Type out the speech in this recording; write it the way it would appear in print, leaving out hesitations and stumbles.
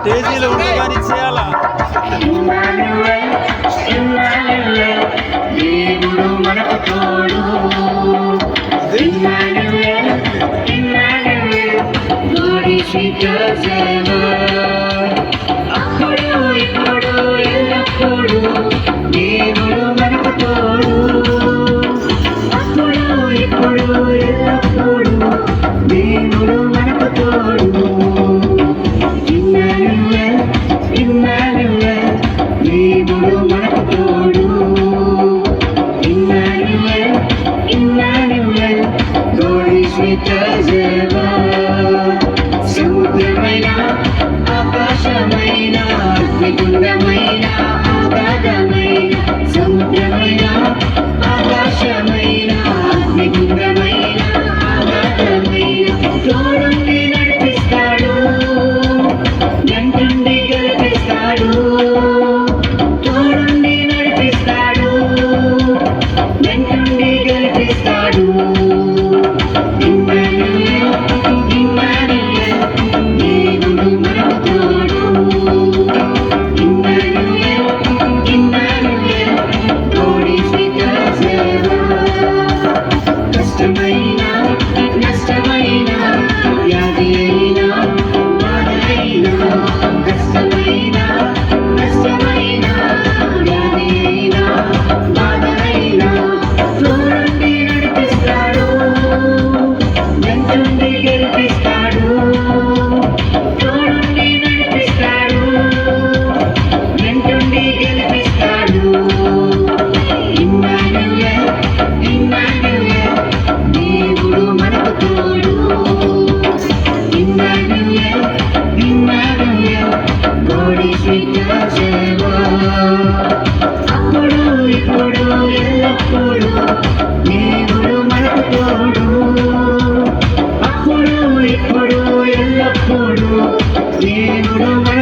స్టేజీలో ఉండి కానీ చేయాలా. దేవుడు మనకు తోడు. అప్పుడు ఇప్పుడు ఎల్లప్పుడు దేవుడు మనకు తోడు. అప్పుడు ఇప్పుడు ఎల్లప్పుడు దేవుడు మనకు తోడు. ఇమ్మానుయేల్ ఇమ్మానుయేల్ దేవుడు మనకు తోడు. Emmanuel Emmanuel God is with us ever. సముద్రమైన ఆకాశమైన అగ్నిగుండమైన ఆగాధమైన సముద్రమైన ఆకాశమైన అగ్నిగుండమైన ఆగాధమైన తోడుండి నడిపిస్తాడు. వెంటుండి గెలిపిస్తాడు. తోడుండి నడిపిస్తాడు. వెంటుండి గెలిపిస్తాడు. అప్పుడు ఇప్పుడు ఎల్లప్పుడు దేవుడు మనకు తోడు. అప్పుడు ఇప్పుడు ఎల్లప్పుడు దేవుడు